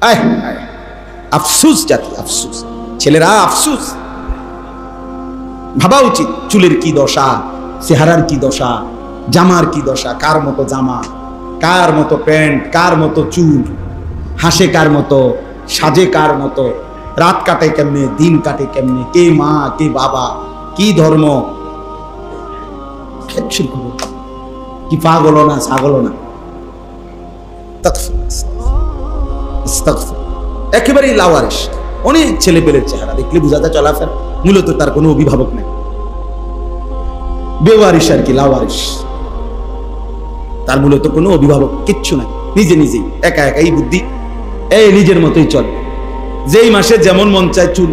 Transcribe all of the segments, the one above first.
আয় আয়, আফসুস জাতি, আফসুস। ছেলেরা আফসুস। ভাবা উচিত চুলের কি দশা, চেহারার কি দশা, জামার কি দশা, কার মতো জামা, কার মতো প্যান্ট, কার মতো চুল, হাসে কার মতো, সাজে কার মতো, রাত কাটে কেমনে, দিন কাটে কেমনে, কে মা কে বাবা, কি ধর্ম, কি পাগল না ছাগল না। একেবারেই লাওয়ারিস। অনেক ছেলে পেলের চেহারা দেখলে বোঝা যায় চলাফেরা মূলত তার কোনো অভিভাবক নেই, বেওয়ারিস আর কি, লাওয়ারিস। তার মূলত কোনো অভিভাবক কিচ্ছু নাই, নিজে নিজেই একা একাই বুদ্ধি, এই নিজের মতোই চলে। যেই মাসে যেমন মন চায় চুল,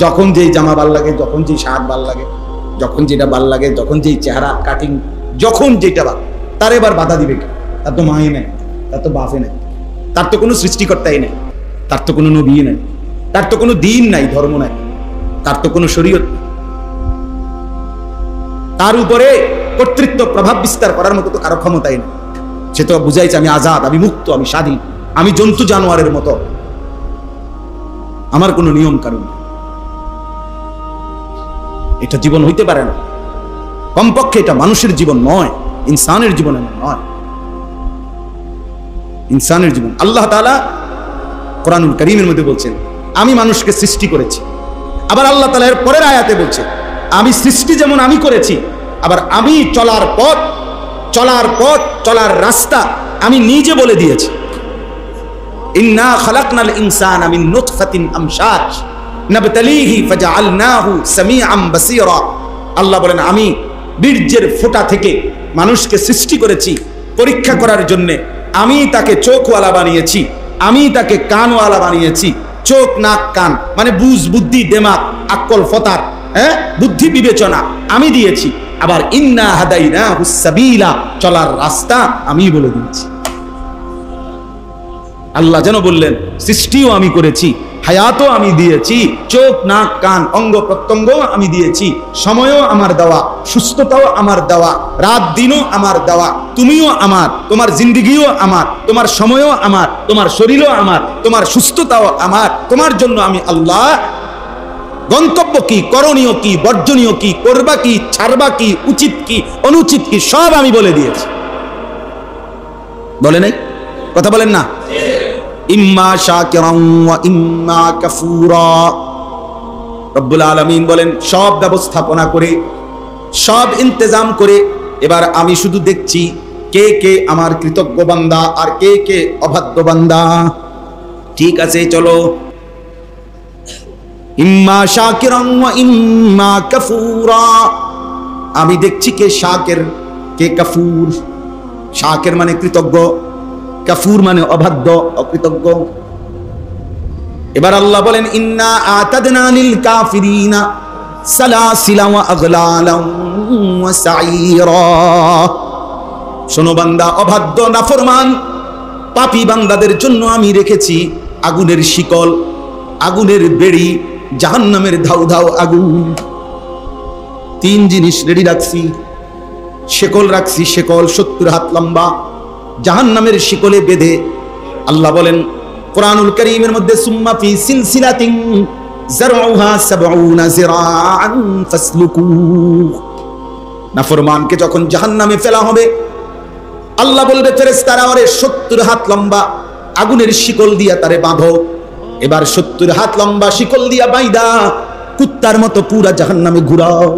যখন যেই জামা ভাল লাগে, যখন যেই শার্ট ভাল লাগে, যখন যেটা ভাল লাগে, যখন যেই চেহারা কাটিং, যখন যেটা ভাল, তার এবার বাধা দিবে কে? তার তো মাই নাই, তার তো বাপে নাই, তার তো কোনো সৃষ্টিকর্তাই নাই, তার তো কোনো নবী নাই, তার তো কোনো দিন নাই, ধর্ম নাই, তার তো কোনো শরীয়ত। তার উপরে কর্তৃত্ব প্রভাব বিস্তার করার মতো তো কারো ক্ষমতাই নেই। সে তো বুঝাইছে আমি আজাদ, আমি মুক্ত, আমি স্বাধীন, আমি জন্তু জানোয়ারের মতো, আমার কোনো নিয়ম কানুন। এটা জীবন হইতে পারে না, কমপক্ষে এটা মানুষের জীবন নয়, ইনসানের জীবন নয়, ইনসানের জীবন। আল্লাহ তাআলা কোরআনুল কারীমের মধ্যে বলছেন আমি মানুষকে সৃষ্টি করেছি। আবার আল্লাহ তাআলা এর পরের আয়াতে বলছে আমি সৃষ্টি যেমন আমি করেছি, আবার আমি চলার পথ, চলার রাস্তা আমি নিজে বলে দিয়েছি। ইন্না খালাকনাল ইনসানা মিন নুতফাতিন আমশাজ নাবতালিহি ফাজআলনাহু সামিআম বাসীরা। আল্লাহ বলেন আমি বীর্যের ফোঁটা থেকে মানুষকে সৃষ্টি করেছি পরীক্ষা করার জন্য। আমি তাকে চোখওয়ালা বানিয়েছি, আমি তাকে কানওয়ালা বানিয়েছি। চোখ নাক কান মানে বুঝ, বুদ্ধি, দেমাগ, আকল, ফতার, বুদ্ধি বিবেচনা আমি দিয়েছি। আবার ইন্না হাদাইনাহুস সাবিলা, চলার রাস্তা আমি বলে দিয়েছি। আল্লাহ যেন বললেন সৃষ্টিও আমি করেছি, হায়াতও আমি দিয়েছি, চোখ নাক কান অঙ্গ প্রত্যঙ্গ আমি দিয়েছি, সময়ও আমার দেওয়া, সুস্থতাও আমার দেওয়া, রাত দিনও আমার দেওয়া, তুমিও আমার, তোমার জিন্দেগিও আমার, তোমার সময়ও আমার, তোমার শরীরও আমার, তোমার সুস্থতাও আমার। তোমার জন্য আমি আল্লাহ গন্তব্য কি, করণীয় কি, বর্জনীয় কি, করবা কি, ছাড়বা কি, উচিত কি, অনুচিত কি, সব আমি বলে দিয়েছি। বলে নাই? কথা বলেন না? ইম্মা শাকিরান ওয়া ইম্মা কাফুরা। রব্বুল আলামিন বলেন সব ব্যবস্থাপনা করে, সব ইন্তজাম করে এবার আমি শুধু দেখছি কে কে আমার কৃতজ্ঞ বান্দা আর কে কে অবাধ্য বান্দা। ঠিক আছে, চলো ইম্মা শাকিরান ওয়া ইম্মা কাফুরা। আমি দেখছি কে শাকির, কে কাফুর। শাকির মানে কৃতজ্ঞ, কাফুর মানে অবাধ্য, অকৃতজ্ঞ। এবার আল্লাহ বলেন ইন্না আতাদনা লিল কাফিরিনা সালাসিলা ওয়া আগলালান ওয়া সাইরা। শোনো বান্দা, অবাধ্য নাফরমান পাপী বান্দাদের জন্য আমি রেখেছি আগুনের শিকল, আগুনের বেড়ি, জাহান্নামের ধাউ ধাউ আগুন। তিন জিনিস রেডি রাখছি, শিকল রাখছি, শিকল 70 হাত লম্বা, জাহান্নামের শিকলে বেঁধে। আল্লাহ বলেন কোরআনুল কারীমের মধ্যে সুম্মা ফি সিলসিলাতিন যারউহা 70 যিরাআন ফাসলুকু। নাফরমানকে যখন জাহান্নামে ফেলা হবে আল্লাহ বলবে ফেরেশতারা ওরে 70 হাত লম্বা আগুনের শিকল দিয়া তারে বাঁধো। এবার 70 হাত লম্বা শিকল দিয়া বাইদা কুত্তার মতো পুরা জাহান্নামে ঘুরাও।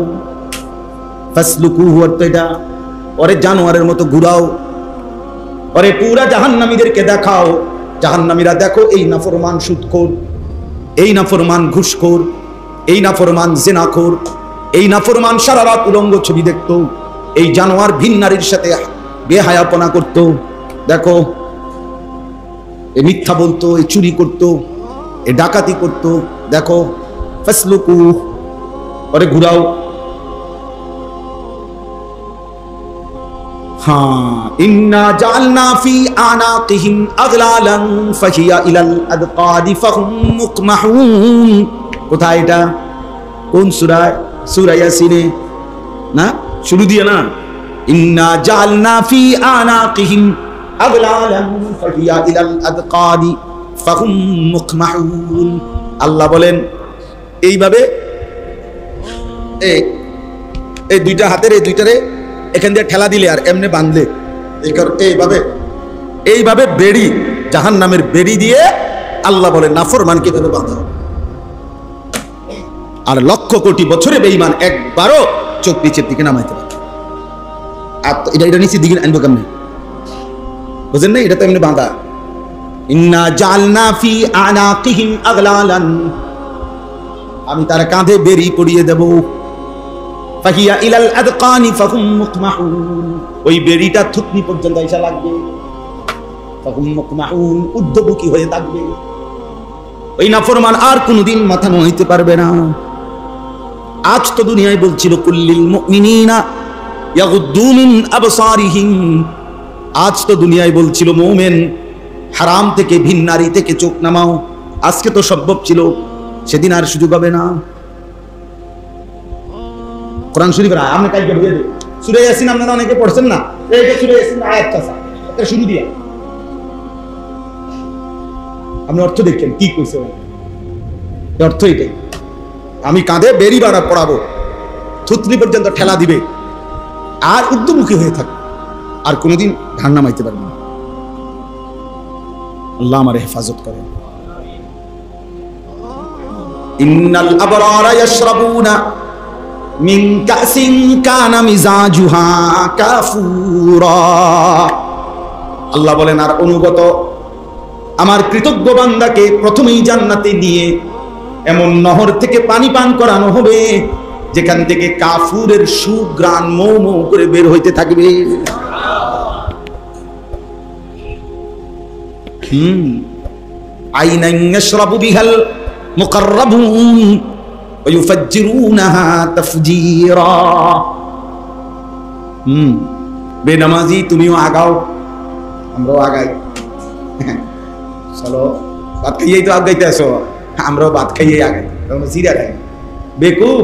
ফাসলুকু অর্থ এটা, ওরে জানোয়ারের মতো ঘুরাও, ওরে পুরা জাহান্নামীদেরকে দেখাও। জাহান্নামীরা দেখো এই নাফরমান সুদখোর, এই নাফরমান ঘুষখোর, এই নাফরমান জিনাখোর, এই নাফরমান সারা রাত উলঙ্গ ছবি দেখতো, এই জানোয়ার ভিন নারীর সাথে বেহায়াপনা করতো, দেখো এ মিথ্যা বলতো, এ চুরি করতো, এ ডাকাতি করতো, দেখো। ফাসলুকু ওরে ঘুরাও। ইন্না জাআলনা ফি আনাকিহিম আগলালান ফাহিয়া ইলাল আদকাদি ফাহুম মুকমাহুন। কোথায় এটা? কোন সূরা? সূরা ইয়াসিনে না? শুরু দিয়ে না, ইন্না জাআলনা ফি আনাকিহিম আগলালান ফাহিয়া ইলাল আদকাদি ফাহুম মুকমাহুন। আল্লাহ বলেন এইভাবে এই দুইটা হাতের এই দুইটারে এখান দিয়ে ঠেলা দিলে আর এমনি বাঁধলে এইভাবে বেড়ি, জাহান্নামের বেড়ি দিয়ে আল্লাহ বলে নাফরমান কিভাবে বাঁধা হবে। আর লক্ষ কোটি বছরে বেঈমান একবারও চোখ নিচের দিকে নামাইতে পারে। আর এটা নিচের দিকে আনবো কেমনি, বুঝেন না? এটা তো এমনি বাঁধা। ইন্না জালনা ফি আনাকিহিম আগলালান, আমি তার কাঁধে বেড়ি পরিয়ে দেব। ফাহিয়া ইলাল আদকানি ফাহুম মুকমাহুন, ওই বেড়িটা থুতনি পর্যন্ত এসে লাগবে। ফাহুম মুকমাহুন, উদ্যমুখী হয়ে থাকবে। ওই নাফরমান আর কোনদিন মাথা নোয়াইতে পারবে না। আজ তো দুনিয়ায় বলছিল কুল্লিল মুমিনিনা ইয়াগুদ্দু মিন আবসারিহিম, আজ তো দুনিয়ায় বলছিল মুমিন হারাম থেকে, ভিন নারী থেকে চোখ নামাও। আজকে তো সম্ভব ছিল, সেদিন আর সুযোগ হবে না। কোরআন শরীফের আমি কালকে বুঝে দেব। সূরা ইয়াসিন আপনারা অনেকে পড়ছেন না? এইটা সূরা ইয়াসিন আয়াতটা এটা শুরু দিয়া আপনি অর্থ দেখেন কি কইছে। অর্থ এটাই, আমি কাঁধে বেরি বাড়া পড়াবো, থুতনি পর্যন্ত ঠেলা দিবে, আর উদ্যমুখী হয়ে থাকবে, আর কোনোদিন ধান নামাইতে পারবে না। আল্লাহ আমার হেফাজত করেন। ইন্নাল আবরারা ইয়াশরাবুনা মিন কাসিন কানা মিজাজুহা কাফুরা। আল্লাহ বলেন আর অনুগত আমার কৃতজ্ঞ বান্দাকে প্রথমেই জান্নাতে নিয়ে এমন নহর থেকে পানি পান করানো হবে যেখান থেকে কাফুরের সুঘ্রাণ মৌ মৌ করে বের হইতে থাকবে। আইনান ইয়াশরাবু বিহাল মুকাররাবুন ওয়া ইউফাজ্জিরুনাহা তাফজীরা। বেনামাজি তুমিও আগাও, আমরাও আগাই। চলো ভাত খাইয়েই তো আগাইতে আসো, আমরাও ভাত খাইয়েই আগাই, তখন জিরা খাই। বেকুব,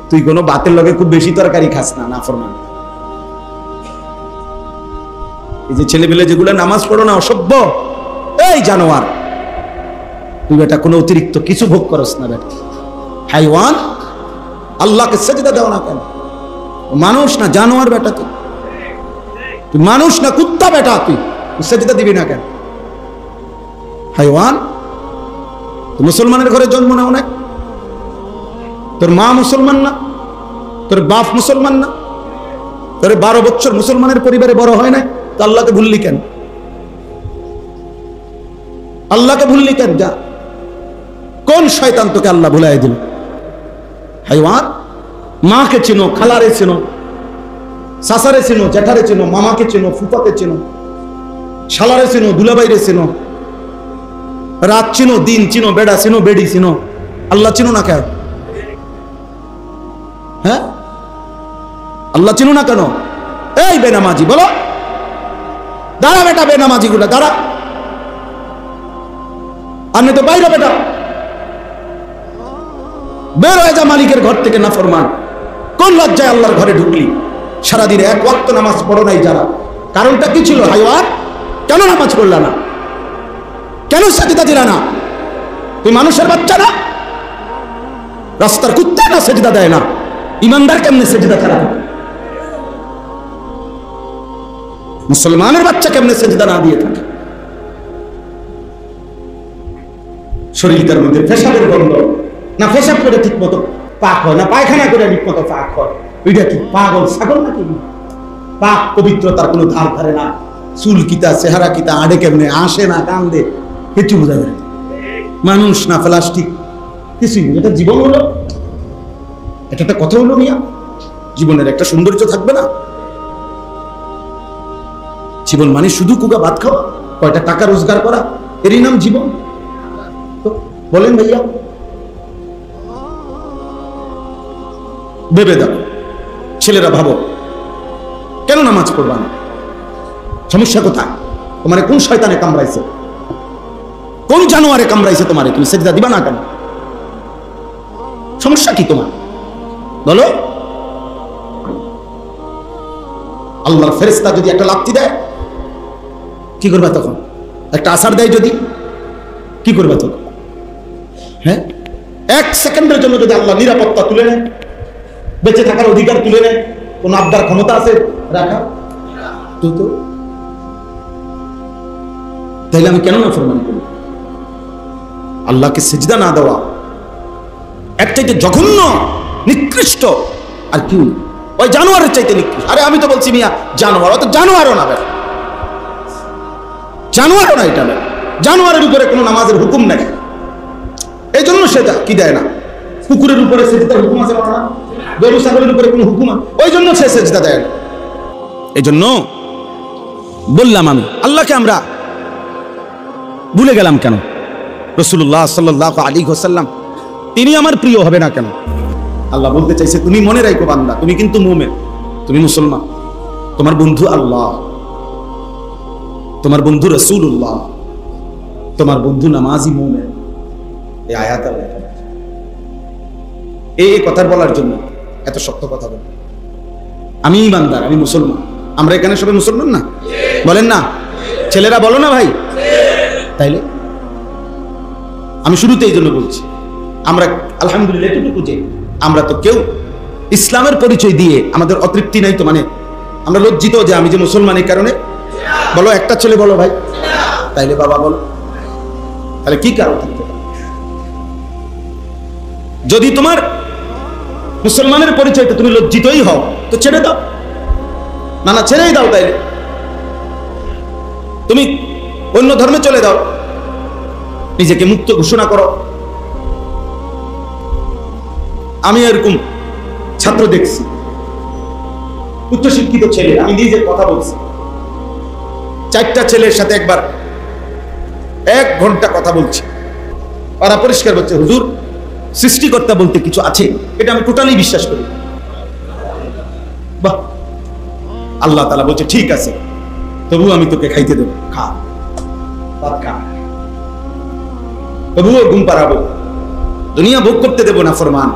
তুই কোনো ভাতের লগে খুব বেশি তরকারি খাস না, নাফরমান। এই যে ছেলেমেলে যেগুলো নামাজ পড়ো না, অসভ্য, এই জানোয়ার, তুই বেটা কোনো অতিরিক্ত কিছু ভোগ করস না বেটা, হাইওয়ান। আল্লাহকে সেজদা দাও না কেন? মানুষ না জানোয়ার বেটা, তুই মানুষ না কুত্তা বেটা, তুই সেজদা দিবি না কেন? হাইওয়ান। তুই মুসলমানের ঘরে জন্ম নাও না, তোর মা মুসলমান না, তোর বাপ মুসলমান না, তোর 12 বছর মুসলমানের পরিবারে বড় হয় না, তো আল্লাহকে ভুললি কেন? আল্লাহকে ভুললি কেন? যা, কোন শয়তান তোকে আল্লাহ ভুলাই দিল? হাইওয়ান। মাকে চেনো, খালারে চেনো, সাসারে চেনো, জ্যাঠারে চেনো, মামাকে চেনো, ফুফাকে চেনো, শালারে চেনো, দুলাবাইরে চেনো, রাত চিনো, দিন চিনো, বেড়া চিনো, বেড়ি চিনো, আল্লাহ চিনো না কেন? হ্যাঁ, আল্লাহ চিনো না কেন? এই বেনামাজি, বলো, দাঁড়া বেটা, বেনামাজি গুলা দাঁড়া, আমি তো বাইরে বেটা, বের হয়ে যা মালিকের ঘর থেকে, নাফরমান। কোন লজ্জায় আল্লাহর ঘরে ঢুকলি? সারাদিন এক ওয়াক্ত নামাজ পড়ো নাই যারা, কারণটা কি ছিল? হাইওয়ান, কেন নামাজ পড়লা না? কেন সেজদা দিলা না? তুই মানুষের বাচ্চা না? রাস্তার কুত্তা না সেজদা দেয় না? ইমানদার কেমনে সেজদা ছাড়া? মুসলমানের বাচ্চা কেমনে সেজদা না দিয়ে থাকে? শরীরটার মধ্যে পেশাবের গন্ধ, না পেশাব করে ঠিক মতো পাক হয়, না পায়খানা করে ঠিক মতো পাক হয়। ওইটা কি পাগল ছাগল নাকি? পাক পবিত্রতার কোনো ধার ধারে না। চুল কিতা, চেহারা কিতা, আড়ে কেমনে, আসে না, কান্দে, কিছু বোঝা যায়। মানুষ না প্লাস্টিক, কিছুই। এটা জীবন হলো? এটা একটা কথা হলো মিয়া? জীবনের একটা সৌন্দর্য থাকবে না? জীবন মানে শুধু কুকা ভাত খাওয়া, কয়টা টাকা রোজগার করা, এরই নাম জীবন? তো বলেন ভাইয়া, ভেবে দাও। ছেলেরা ভাবো, কেন নামাজ পড়বা না? সমস্যা কোথায়? তোমারে কোন শয়তানে কামড়াইছে? কোন জানোয়ারে কামড়াইছে তোমারে? তুমি সেজদা দিবা না কেন? সমস্যা কি তোমার? বলো। আল্লাহর ফেরেশতা যদি একটা লাথি দেয়, কি করবে তখন? একটা আছাড় দেয় যদি, কি করবে তো? হ্যাঁ, এক সেকেন্ডের জন্য যদি আল্লাহ নিরাপত্তা তুলে নেয়, বেঁচে থাকার অধিকার তুলে নেয়, কোন আবদার ক্ষমতা আছে রাখা? তো তাইলে আমি কেন নাফরমানি করি? আল্লাহকে সিজদা না দেওয়া এর চাইতে জঘন্য, নিকৃষ্ট আর কি? ওই জানোয়ারের চাইতে নিকৃষ্ট। আরে আমি তো বলছি মিয়া জানোয়ার, অত জানোয়ারও না, জানোয়ারও না, এটা না। জানোয়ারের উপরে কোনো নামাজের হুকুম নাই, এই জন্য সেটা কি দেয় না। কুকুরের উপরে সেজদার হুকুম আছে না? গরু ছাগলের উপরে কোনো হুকুম, ওই জন্য সে সেজদা দেয় না। এই জন্য বললাম আমি আল্লাহকে আমরা ভুলে গেলাম কেন? রাসূলুল্লাহ সাল্লাল্লাহু আলাইহি ওয়াসাল্লাম তিনি আমার প্রিয় হবে না কেন? আল্লাহ বলতে চাইছে তুমি মনে রাখো বান্দা, তুমি কিন্তু মুমিন, তুমি মুসলমান, তোমার বন্ধু আল্লাহ, তোমার বন্ধু রাসূলুল্লাহ, তোমার বন্ধু নামাজি মুমিন। এই আয়াত আল্লাহ এই কথা বলার জন্য এত শক্ত কথা বলে। আমি ইমানদার, আমি মুসলমান। আমরা এখানে সবাই মুসলমান না? বলেন না? ছেলেরা বলো না ভাই? তাইলে আমি শুরুতে এই জন্য বলছি, আমরা আলহামদুলিল্লাহ এতটুকু যে আমরা তো কেউ ইসলামের পরিচয় দিয়ে আমাদের অতৃপ্তি নাই তো, মানে আমরা লজ্জিত যে আমি যে মুসলমান এই কারণে। বলো একটা ছেলে বলো ভাই, তাইলে বাবা বলো, তাহলে কি কারণ থাকতে পারে? যদি তোমার মুসলমানের পরিচয়তে তুমি লজ্জিতই হও তো ছেড়ে দাও, না ছেড়েই দাও। তাইলে তুমি অন্য ধর্মে চলে যাও, নিজেকে মুক্ত ঘোষণা করো। আমি এরকম ছাত্র দেখছি, উচ্চশিক্ষিত ছেলে, আমি নিজে কথা বলছি, 4টা ছেলের সাথে একবার 1 ঘন্টা কথা বলছি। ওরা পরিষ্কার বলছে হুজুর সৃষ্টিকর্তা বলতে কিছু আছে, এটা আমি টোটালি বিশ্বাস করি। বাহ, আল্লাহ তাআলা বলছে ঠিক আছে, তবু আমি তোকে খাইতে দেবো, খা, ভাত খা, তবুও ঘুম পাড়াবো, দুনিয়া ভোগ করতে দেবো না ফরমান,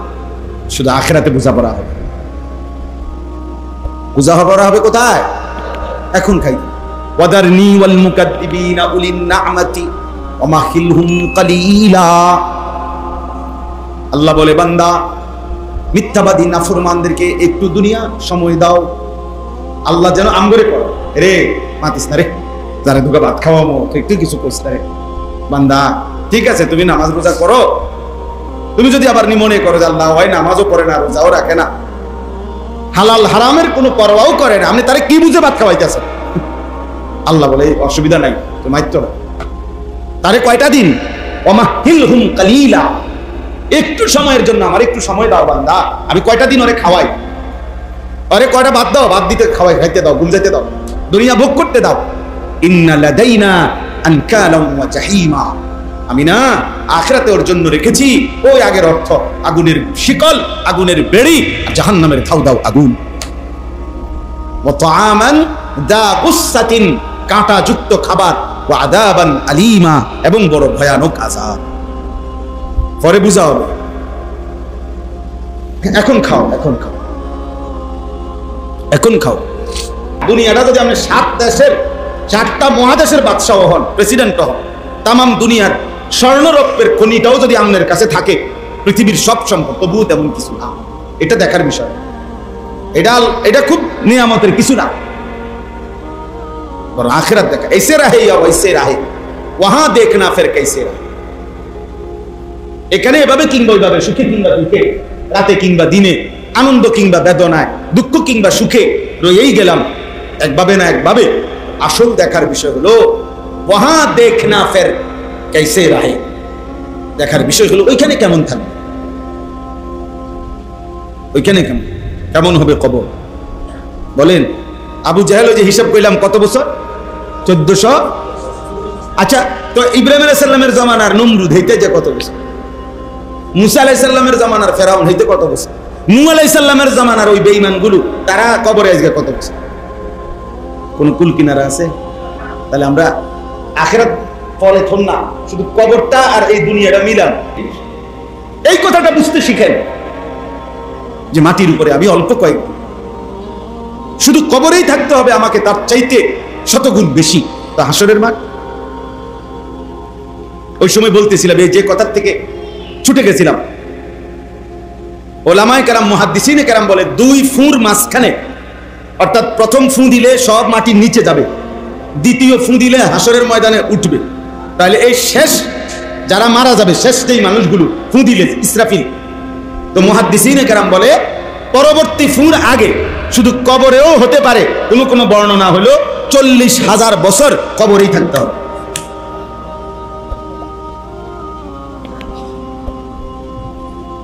শুধু আখিরাতে বোঝাপড়া হবে। বোঝাপড়া হবে কোথায়? এখন খাই। ওয়াদারনি ওয়াল মুকাদ্দিবিনা উলিন নি'মাতি ওয়া মাহিলহুম কালিলা। আল্লাহ বলে বান্দা মিথ্যাবাদী নাফরমানদেরকে একটু দুনিয়া সময় দাও। আল্লাহ যেন আমগরে করো, রে মাতিস না রে, যারা দুগা ভাত খাওয়ামো একটু কিছু কইস না রে বান্দা, ঠিক আছে তুমি নামাজ রোজা করো, তুমি যদি আবার মনে করো যে আল্লাহ হয় নামাজও পড়ে না, রোজাও রাখে না, হালাল হারামের কোনো পরোয়াও করে না, আপনি তারে কি বুঝে ভাত খাওয়াইতেছেন? আল্লাহ বলে অসুবিধা নাই, তো মাইত্য না, তারে কয়টা দিন ওয়ামাহিলহুম কালিলা, একটু সময়ের জন্য আমার একটু সময় দাও বান্দা, আমি কয়টা দিন ওরে খাওয়াই, ওরে কয়টা ভাত দাও, ভাত দিতে খাওয়াই, খাইতে দাও, ঘুম যেতে দাও, দুনিয়া ভোগ করতে দাও। ইন্না লাদাইনা আনকালাম ওয়া জাহিমা, আমি না আখিরাতে ওর জন্য রেখেছি ওই আগের অর্থ, আগুনের শিকল, আগুনের বেড়ি, আর জাহান্নামের ধাউ দাও আগুন। ওয়া তাআমান দা গুসসাতিন, কাঁটা যুক্ত খাবার, ওয়া আযাবান আলীমা, এবং বড় ভয়ানক আযাব। পরে বুঝা হবে, এখন খাও, এখন খাও, এখন খাও। দুনিয়াটা যদি আপনি 7 দেশের 4টা মহাদেশের বাদশাহ হন, প্রেসিডেন্ট হন, তামাম দুনিয়ার স্বর্ণরৌপ্যের খনিটাও যদি আপনার কাছে থাকে, পৃথিবীর সব সম্পদ, তবুও তেমন কিছু না। এটা দেখার বিষয়, এটা খুব নিয়ামতের কিছু না। और आखिरत देखा ऐसे रहे या वैसे रहे, वहां देखना फिर कैसे रहे। এখানে এভাবে কিংবা ওইভাবে, সুখে কিংবা দুঃখে, রাতে কিংবা দিনে, আনন্দ কিংবা বেদনায়, দুঃখ কিংবা সুখে রয়েই গেলাম একভাবে না একভাবে। আসল দেখার বিষয় হলো ওয়াহাঁ দেখনা ফের कैसे रहे, দেখার বিষয় হলো ওইখানে কেমন থাকবে, ওইখানে কেমন হবে কবর। বলেন আবু জাহেল যে হিসাব কইলাম কত বছর? 1400। আচ্ছা, তো ইব্রাহিম আলাইহিস সালামের জামানার নমরুদ হইতে যে কত বছর, মুসা আলাইহিস সালামের জামানার ফেরাউন হইতে কত বছর, নূহ আলাইহিস সালামের জামানার ওই বেঈমানগুলো তারা কবরে আজকে কত বছর? কোন কুল কিনারা আছে? তাহলে আমরা আখিরাত পরে থন না, শুধু কবরটা আর এই দুনিয়াটা মিলান। এই কথাটা বুঝতে শিখেন যে মাটির উপরে আমি অল্প কয়েকদিন, শুধু কবরেই থাকতে হবে আমাকে, তার চাইতে শতগুণ বেশি তা হাসরের মাঠ। ওই সময় বলতেছিলাম, এই যে কথার থেকে ছুটে গেছিলাম, ওলামায়ে কেরাম মুহাদ্দিসিনে কেরাম বলে 2 ফুঁর মাঝখানে, অর্থাৎ প্রথম ফুঁ দিলে সব মাটির নিচে যাবে, দ্বিতীয় ফুঁ দিলে হাসরের ময়দানে উঠবে। তাহলে এই শেষ যারা মারা যাবে, শেষ যেই মানুষগুলো ফুঁ দিলে ইসরাফিল, তো মুহাদ্দিসিনে কেরাম বলে পরবর্তী ফুঁর আগে শুধু কবরেও হতে পারে, কোনো বর্ণনা হলো 40,000 বছর কবরেই থাকতে হবে।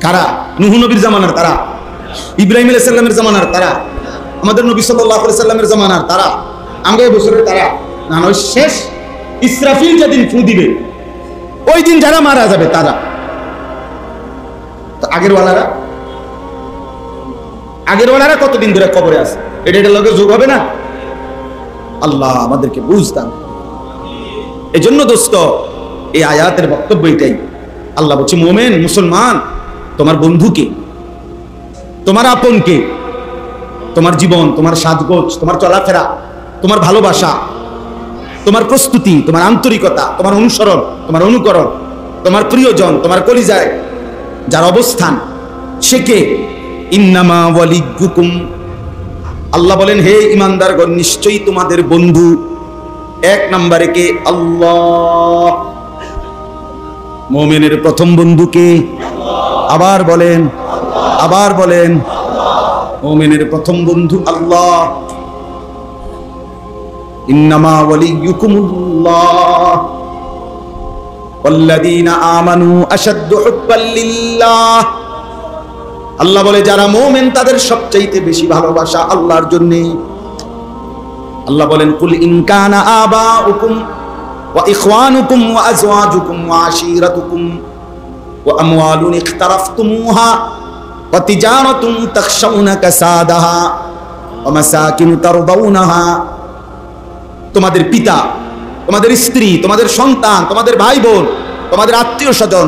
কারা? নূহ নবীর জামানার তারা, ইব্রাহিম আলাইহিস সালামের জামানার তারা, আমাদের নবী সাল্লাল্লাহু আলাইহি সাল্লামের জামানার তারা, আমাদের বছরের তারা না, ওই শেষ ইসরাফিল যেদিন ফুঁ দিবে ওই দিন যারা মারা যাবে তারা। তো আগের ওয়ালারা কতদিন ধরে কবরে আছে, এটা লগে যোগ হবে না? আল্লাহ আমাদেরকে বুঝতাম। এই জন্য দোস্ত, এই আয়াতের বক্তব্য এটাই। আল্লাহ বলছে, মুমিন মুসলমান, তোমার বন্ধুকে, তোমার আপনকে, তোমার জীবন, তোমার সাজগোজ, তোমার চলাফেরা, তোমার ভালোবাসা, তোমার প্রস্তুতি, তোমার আন্তরিকতা, তোমার অনুসরণ, তোমার অনুকরণ, তোমার প্রিয়জন, তোমার কলিজায় যার অবস্থান, সে কে? ইন্নামা ওয়ালিয়ুকুম, আল্লাহ বলেন, হে ঈমানদারগণ, নিশ্চয়ই তোমাদের বন্ধু 1 নম্বরে কে? আল্লাহ। মুমিনের প্রথম বন্ধু কে? আবার বলেন, আবার বলেন, মুমিনের প্রথম বন্ধু আল্লাহ। ইন্নামা ওয়ালিয়ুকুমুল্লাহ ওয়াল্লাযীনা আমানু আশাদ্দু হুব্বাল লিল্লাহ। আল্লাহ বলে, যারা মুমিন তাদের সবচাইতে বেশি ভালোবাসা আল্লাহর জন্য। আল্লাহ বলেন, কুল ইন কানা আবাউকুম ওয়া ইখওয়ানুকুম ওয়া আজওয়াজুকুম ওয়া আশীরাতুকুম ওয়া আমওয়ালুন ইখতারাফতুমুহা ওয়া তিজারাতুন তাখশাউনা কাসাদাহা ওয়া মাসাকিন তারদাউনাহা। তোমাদের পিতা, তোমাদের স্ত্রী, তোমাদের সন্তান, তোমাদের ভাই বোন, তোমাদের আত্মীয় স্বজন,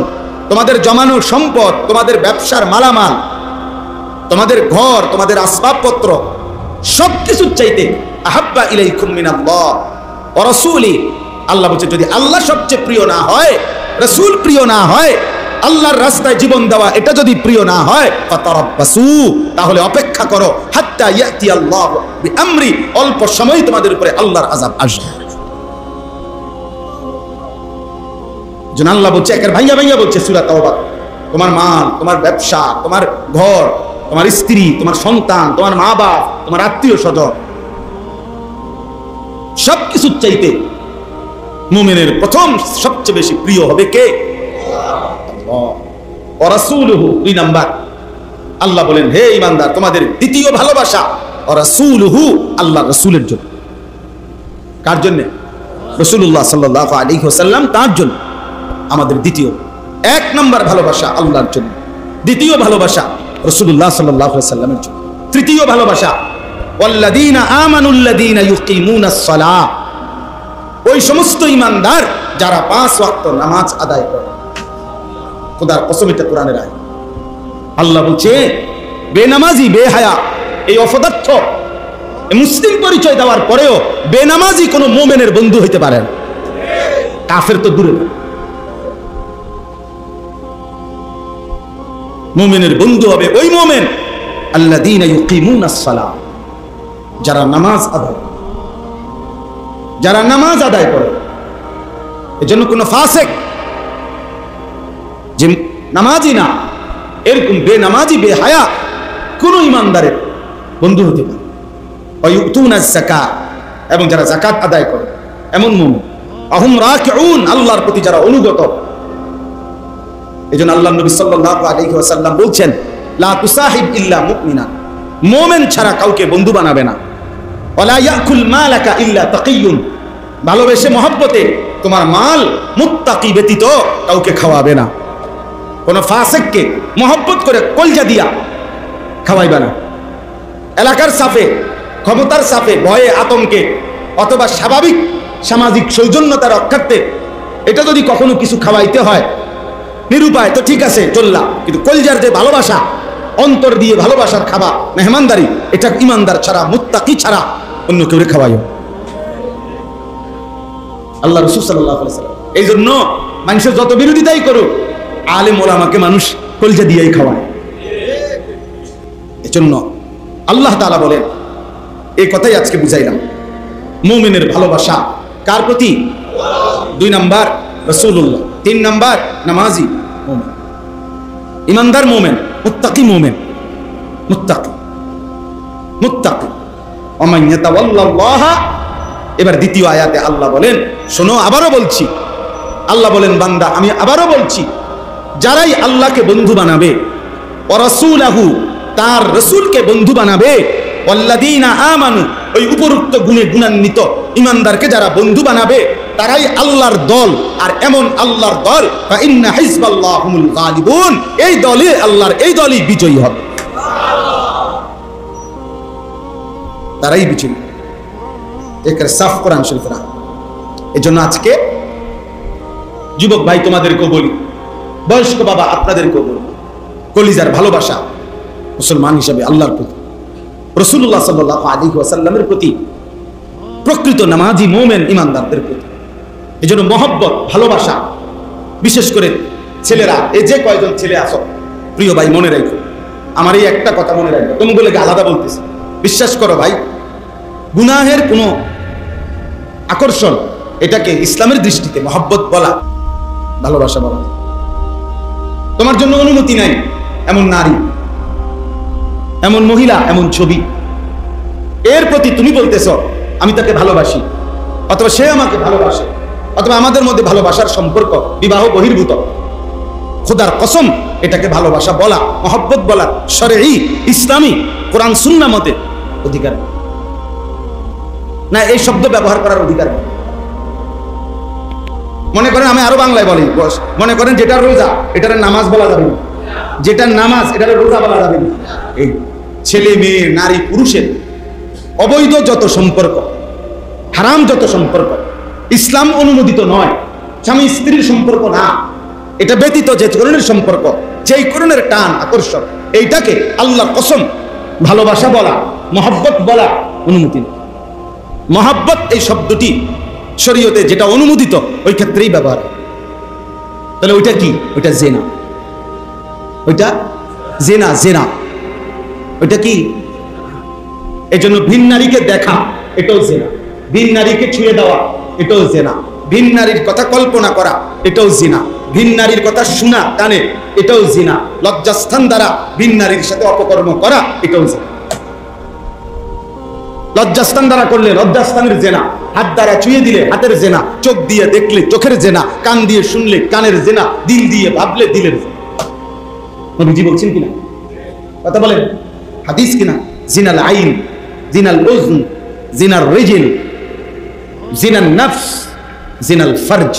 তোমাদের জমানো সম্পদ, তোমাদের ব্যবসার মালামাল, তোমাদের ঘর, তোমাদের আসবাবপত্র, সবকিছুর চাইতে আহাব্বা ইলাইকুম মিনাল্লাহ ওয়া রাসূলি। আল্লাহ বলছে, যদি আল্লাহ সবচেয়ে প্রিয় না হয়, রাসূল প্রিয় না হয়, আল্লাহর রাস্তায় জীবন দেওয়া এটা যদি প্রিয় না হয়, ফাতারাব্বাসু, তাহলে অপেক্ষা করো, হাত্তা ইয়াতি আল্লাহ বিআমরি, অল্প সময় তোমাদের উপরে আল্লাহর আযাব আসবে। যেন আল্লাহ বলছে, একের ভাইয়া ভাইয়া বলছে সূরা তাওবা, তোমার মাল, তোমার ব্যবসা, তোমার ঘর, তোমার স্ত্রী, তোমার সন্তান, তোমার মা বাপ, তোমার আত্মীয় স্বজন, সবকিছুর চাইতে মুমিনের প্রথম সবচেয়ে বেশি প্রিয় হবে কে? আল্লাহ ওয়া রাসূলুহু। 2 নাম্বার, আল্লাহ বলেন, হে ঈমানদার, তোমাদের দ্বিতীয় ভালোবাসা ওয়া রাসূলুহু, আল্লাহর রাসূলের জন্য। কার জন্য? রাসূলুল্লাহ সাল্লাল্লাহু আলাইহি ওয়াসাল্লাম, তার জন্য আমাদের দ্বিতীয়। 1 নম্বর ভালোবাসা আল্লাহর জন্য, দ্বিতীয় ভালোবাসা রাসূলুল্লাহ সাল্লাল্লাহু আলাইহি ওয়াসাল্লামের জন্য, তৃতীয় ভালোবাসা ওয়াল্লাযীনা আমানুল্লাযীনা ইউকিমুনাস সালাহ, ওই সমস্ত ঈমানদার যারা 5 ওয়াক্ত নামাজ আদায় করে। খোদার কসম, এটা কোরআনের আয়াত। আল্লাহ বলছে, বেনামাজি, বেহায়া, এই অপদার্থ মুসলিম পরিচয় দেওয়ার পরেও বেনামাজি কোনো মুমিনের বন্ধু হইতে পারে না। কাফের তো দূরে, মুমিনের বন্ধু হবে ওই মুমিন আল্লাযীনা ইউকিমুনাস সালাহ, যারা নামাজ আদায়, যারা নামাজ আদায় করে। এজন্য কোন ফাসিক যে নামাজি না, এরকম বেনামাজি, বেহায়া কোন ঈমানদারের বন্ধু হতে পারে। ওয়া ইউতুনাজ যাকাত, এবং যারা যাকাত আদায় করে, এমন মুমিন। আহুম রাকিউন, আল্লাহর প্রতি যারা অনুগত। এজন্য আল্লাহ নবী সাল্লাল্লাহু আলাইহি ওয়াসাল্লাম বলছেন, লা তুসাহিব ইল্লা মুমিনা, মুমিন ছাড়া কাউকে বন্ধু বানাবে না। ওয়ালা ইয়াকুল মালাকা ইল্লা তাকিয়ুন, ভালোবেসে মহব্বতে তোমার মাল মুত্তাকি ব্যতীত কাউকে খাওয়াবে না। কোন ফাসিককে মহব্বত করে কলজা দিয়া খাওয়াইবে না। এলাকার সাফে, ক্ষমতার সাফে, ভয়ে আতঙ্কে, অথবা স্বাভাবিক সামাজিক সৌজন্যতা রক্ষার্থে এটা যদি কখনো কিছু খাওয়াইতে হয়, নিরুপায়, তো ঠিক আছে, চললাম। কিন্তু কলজার যে ভালোবাসা, অন্তর দিয়ে ভালোবাসার খাবার, মেহমানদারি, এটা ঈমানদার ছাড়া, মুত্তাকি ছাড়া অন্য কেউ খাওয়াইও। আল্লাহ রাসূল সাল্লাল্লাহু আলাইহি ওয়াসাল্লাম এই জন্য মানুষের যত বিরোধিতাই করুক, আলেম ওলামাকে মানুষ কলজা দিয়েই খাওয়ায়। এজন্য আল্লাহ তাআলা বলেন, এই কথাই আজকে বুঝাইলাম, মুমিনের ভালোবাসা কার প্রতি? 2 নাম্বার রাসূলুল্লাহ, 3 নাম্বার নামাজি মুমিন, ইমানদার মুমিন, মুত্তাকি মুমিন, মুত্তাকি মুত্তাকি। ওমান ইয়াতাওয়াল্লাল্লাহ, এবার দ্বিতীয় আয়াতে আল্লাহ বলেন, শোনো আবারও বলছি, আল্লাহ বলেন বান্দা আমি আবারও বলছি, যারাই আল্লাহকে বন্ধু বানাবে, ওয়া রাসূলাহু, তার রাসূলকে বন্ধু বানাবে, ওয়াল্লাযীনা আমানু, ওই উপরোক্ত গুণে গুণান্বিত ইমানদারকে যারা বন্ধু বানাবে, তারাই আল্লাহর দল। আর এমন আল্লাহর দল, ফা ইন্না হিজবাল্লাহি হুমুল গালিবুন, এই দলে আল্লাহর এই দলই বিজয়ী হবে, তারাই বিজয়ী। একের সাফ কোরআন শরীফের। এজন্য আজকে যুবক ভাই তোমাদেরকেও বলি, বয়স্ক বাবা আপনাদেরকেও বলি, কলিজার ভালোবাসা মুসলমান হিসেবে আল্লাহর প্রতি, রাসূলুল্লাহ সাল্লাল্লাহু আলাইহি ওয়াসাল্লামের প্রতি, প্রকৃত নামাজি মুমিন ইমানদারদের প্রতি। এজন্য মহব্বত, ভালোবাসা, বিশেষ করে ছেলেরা, এই যে কয়জন ছেলে আছো প্রিয় ভাই, মনে রাখো, আমার এই একটা কথা মনে রাখো, তুমি বলে আলাদা বলতেছি, বিশ্বাস করো ভাই, গুনাহের কোনো আকর্ষণ, এটাকে ইসলামের দৃষ্টিতে মহব্বত বলা, ভালোবাসা বলা। তোমার জন্য অনুমতি নাই এমন নারী, এমন মহিলা, এমন ছবি, এর প্রতি তুমি বলতেছ আমি তাকে ভালোবাসি, অথবা সে আমাকে ভালোবাসে, অথবা আমাদের মধ্যে ভালোবাসার সম্পর্ক বিবাহ বহির্ভূত। খোদার কসম, এটাকে ভালোবাসা বলা, মহব্বত বলা শরঈ ইসলামী কোরআন সুন্নাহ মতে অধিকার না, এই শব্দ ব্যবহার করার অধিকার। মনে করেন আমি আরো বাংলায় বলি, মনে করেন যেটা রোজা এটার নামাজ বলা যাবে না, যেটা নামাজ এটার রোজা বলা যাবে না। এই ছেলে মেয়ে নারী পুরুষের অবৈধ যত সম্পর্ক, হারাম যত সম্পর্ক, ইসলাম অনুমোদিত নয়, স্বামী স্ত্রীর সম্পর্ক না, এটা ব্যতীত যে ধরনের সম্পর্ক, যেই ধরনের টান আকর্ষণ, এইটাকে আল্লাহর কসম ভালোবাসা বলা, মহব্বত বলা অনুমতি নেই। মহব্বত এই শব্দটি শরীয়তে যেটা অনুমোদিত ওই ক্ষেত্রেই ব্যবহার। তাহলে ওইটা কি? ওইটা জেনা, ওইটা জেনা, জেনা ওইটা কি? এই জন্য ভিন নারীকে দেখা এটাও জেনা, ভিন নারীকে ছুঁয়ে দেওয়া এটাও জেনা, ভিন নারীর কথা কল্পনা করা এটাও জিনা, ভিন নারীর কথা শোনা কানে এটাও জিনা, লজ্জাস্থান দ্বারা ভিন নারীর সাথে অপকর্ম করা এটাও জিনা। লজ্জাস্থান দ্বারা করলে লজ্জাস্থানের জেনা, হাত দ্বারা ছুঁয়ে দিলে হাতের জেনা, চোখ দিয়ে দেখলে চোখের জেনা, কান দিয়ে শুনলে কানের জেনা, দিল দিয়ে ভাবলে দিলের জেনা। নবীজি বলছেন কিনা? কথা বলেন, হাদিস কিনা? জিনাল আইন, জিনাল উযন, জিনাল রিজল, জিনাল নফস, জিনাল ফরজ।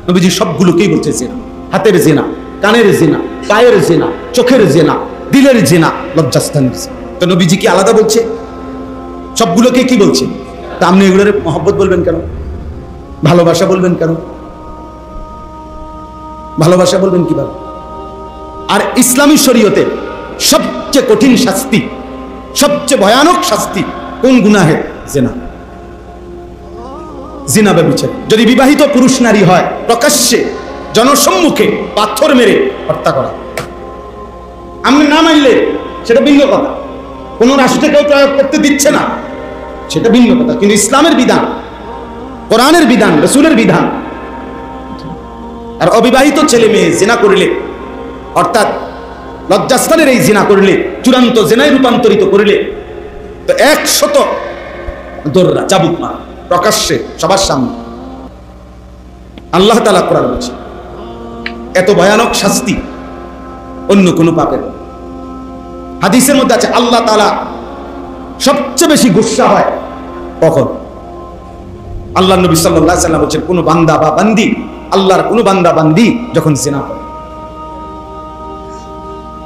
নবীজি সবগুলোকেই বলছে জেনা, হাতের জেনা, কানের জেনা, পায়ের জেনা, চোখের জেনা, দিলের জেনা, লজ্জাস্থানের জেনা। তো নবীজি কি আলাদা বলছে? সবগুলোকে কি বলছে? তা আপনি এগুলোর মহব্বত বলবেন কেন? ভালোবাসা বলবেন কেন? ভালোবাসা বলবেন কিভাবে? আর ইসলামী শরীয়তে সবচেয়ে কঠিন শাস্তি, সবচেয়ে ভয়ানক শাস্তি কোন গুনাহে? জিনা, জিনা ব্যভিচার। যদি বিবাহিত পুরুষ নারী হয়, প্রকাশ্যে জনসম্মুখে পাথর মেরে হত্যা করা। আপনি না মানলে সেটা ভিন্ন কথা, কোন রাষ্ট্রে কেউ প্রয়োগ করতে দিচ্ছে না, সেটা ভিন্ন কথা। কিন্তু ইসলামের বিধান, কোরআনের বিধান, রাসূলের বিধান। আর অবিবাহিত ছেলে মেয়ে জিনা করলে, অর্থাৎ লজ্জাস্থানের এই জিনা করলে, চূড়ান্ত জিনায় রূপান্তরিত করলে, তো 100 দৌড়া চাবুক মার, প্রকাশ্যে সবার সামনে। আল্লাহ তাআলা কোরআন বলছে এত ভয়ানক শাস্তি অন্য কোন পাপের। হাদিসের মধ্যে আছে আল্লাহ তাআলা সবচেয়ে বেশি গুসা হয় কখন? আল্লাহ নবী সাল্লাল্লাহু আলাইহি ওয়াসাল্লাম বলেন কোন বান্দা বা বান্দি, আল্লাহর কোন বান্দা বান্দি যখন জিনা করে,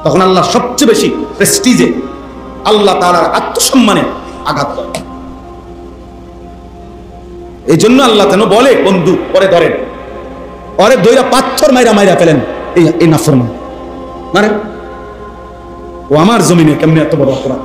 তখন আল্লাহ সবচেয়ে বেশি প্রেস্টিজে, আল্লাহ তাআলার আত্মসম্মানে আঘাত করে। এই জন্য আল্লাহ যেন বলে বন্ধু পরে ধরেন, পরে দইরা পাথর মাইরা মাইরা ফেলেন এই নাফরমান। মানে ও আমার জমিনে কেমনে এত বড় অপরাধ।